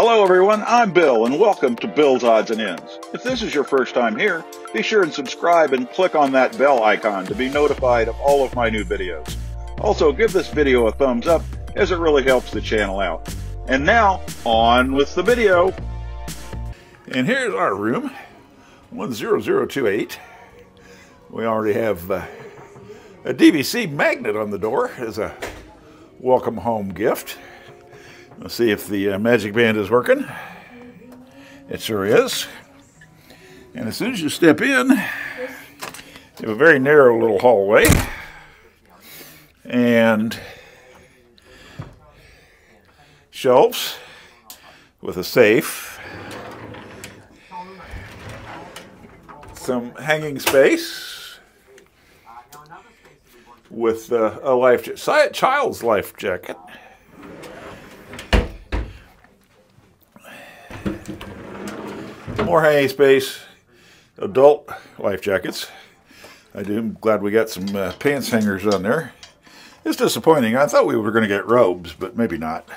Hello everyone, I'm Bill and welcome to Bill's Odds and Ends. If this is your first time here, be sure and subscribe and click on that bell icon to be notified of all of my new videos. Also, give this video a thumbs up as it really helps the channel out. And now, on with the video. And here's our room, 10028. We already have a DVC magnet on the door as a welcome home gift. Let's see if the magic band is working. It sure is. And as soon as you step in, you have a very narrow little hallway. And shelves with a safe. Some hanging space with a child's life jacket. More hanging space, adult life jackets. I'm glad we got some pants hangers on there. It's disappointing. I thought we were going to get robes, but maybe not.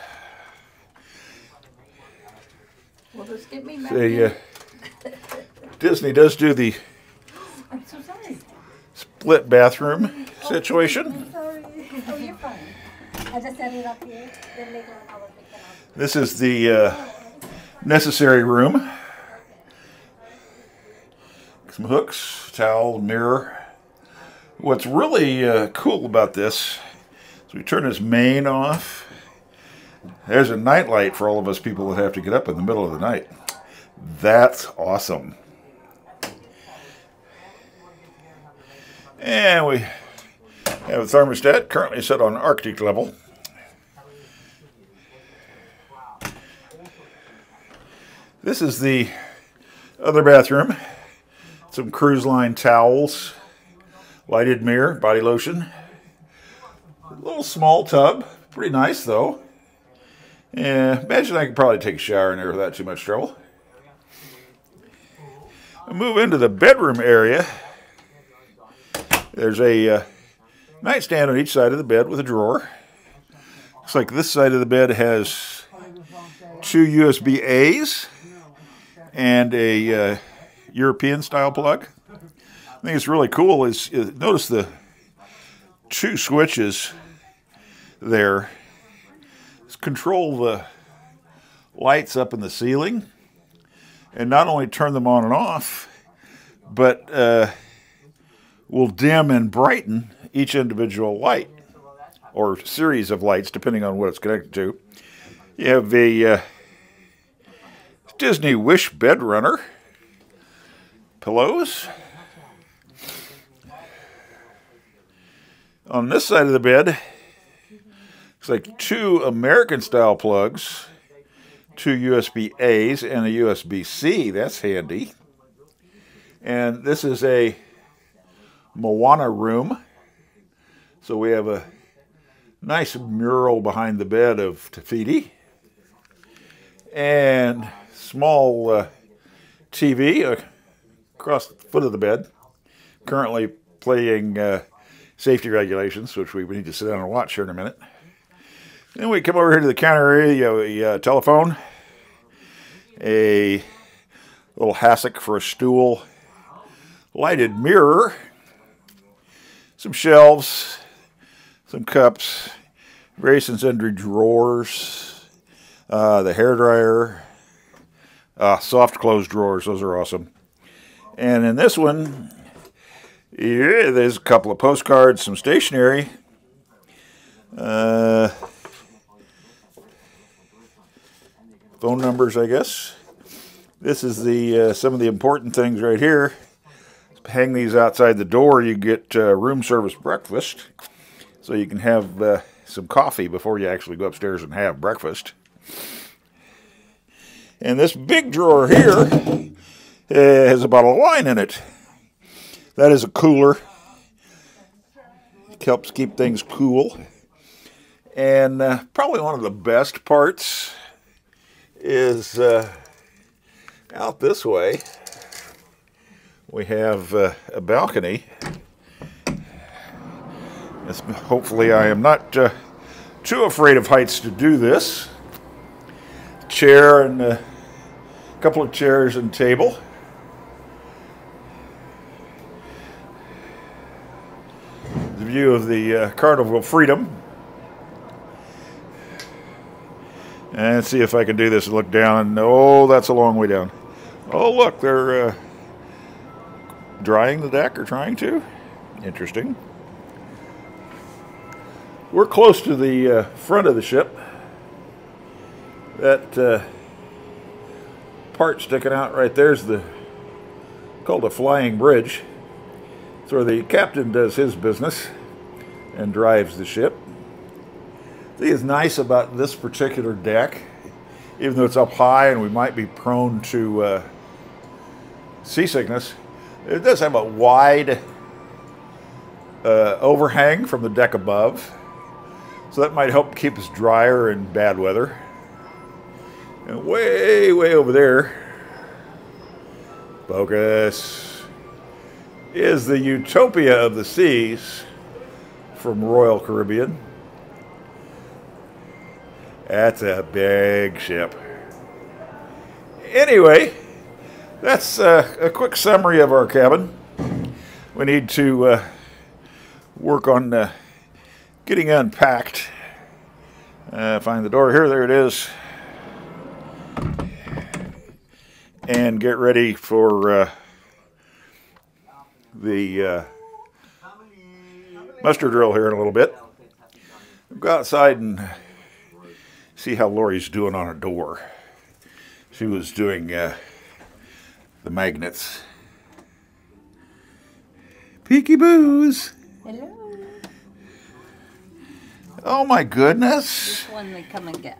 Well, just get me back Disney does do the I'm so sorry. split bathroom situation. I'm sorry. Oh, you're fine. I just set it up here. Then later on I will pick it up. This is the necessary room. Some hooks, towel, mirror. What's really cool about this is we turn this main off. There's a night light for all of us people that have to get up in the middle of the night. That's awesome. And we have a thermostat currently set on Arctic level. This is the other bathroom. Some cruise line towels, lighted mirror, body lotion. A little small tub, pretty nice though. Yeah, imagine I could probably take a shower in there without too much trouble. I move into the bedroom area. There's a nightstand on each side of the bed with a drawer. Looks like this side of the bed has two USB-A's and a European style plug. I think it's really cool is notice the two switches there. Let's control the lights up in the ceiling and not only turn them on and off, but will dim and brighten each individual light or series of lights depending on what it's connected to. You have a Disney Wish bed runner. Pillows. On this side of the bed, looks like two American style plugs, two USB-A's and a USB-C. That's handy. And this is a Moana room. So we have a nice mural behind the bed of Te Fiti. And small TV across the foot of the bed, currently playing safety regulations, which we need to sit down and watch here in a minute. Then we come over here to the counter area. You have a telephone, a little hassock for a stool, lighted mirror, some shelves, some cups, various and sundry drawers, the hairdryer, soft close drawers. Those are awesome. And in this one, yeah, there's a couple of postcards, some stationery, phone numbers, I guess. This is the some of the important things right here. Hang these outside the door. You get room service breakfast, so you can have some coffee before you actually go upstairs and have breakfast. And this big drawer here has a bottle of wine in it. That is a cooler. It helps keep things cool. And probably one of the best parts is out this way. We have a balcony. Hopefully I am not too afraid of heights to do this. chair and a couple of chairs and table. The view of the Carnival Freedom. And see if I can do this and look down. Oh, that's a long way down. Oh, look, they're drying the deck, or trying to. Interesting. We're close to the front of the ship. That part sticking out right there is called a flying bridge. It's where the captain does his business and drives the ship. The thing is nice about this particular deck, even though it's up high and we might be prone to seasickness, it does have a wide overhang from the deck above. So that might help keep us drier in bad weather. And way, way over there, focus, is the Utopia of the Seas from Royal Caribbean. That's a big ship. Anyway, that's a quick summary of our cabin. We need to work on getting unpacked. Find the door here. There it is. And get ready for the muster drill here in a little bit. We'll go outside and see how Lori's doing on her door. She was doing the magnets. Peeky Boos. Hello. Oh my goodness. Which one they come and get?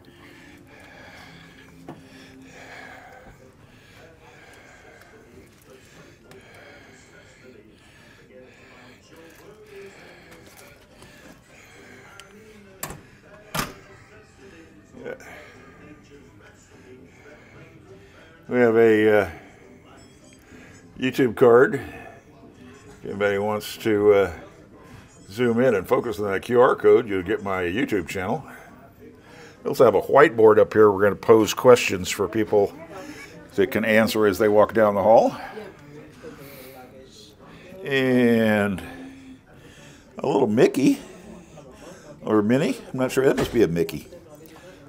We have a YouTube card. If anybody wants to zoom in and focus on that QR code, you'll get my YouTube channel. We also have a whiteboard up here. We're going to pose questions for people that can answer as they walk down the hall. And a little Mickey, or Minnie, I'm not sure, that must be a Mickey.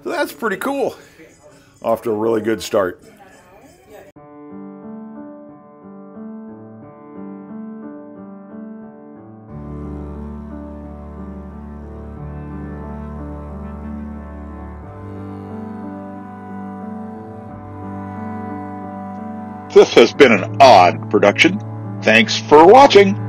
So that's pretty cool. Off to a really good start. This has been an odd production. Thanks for watching.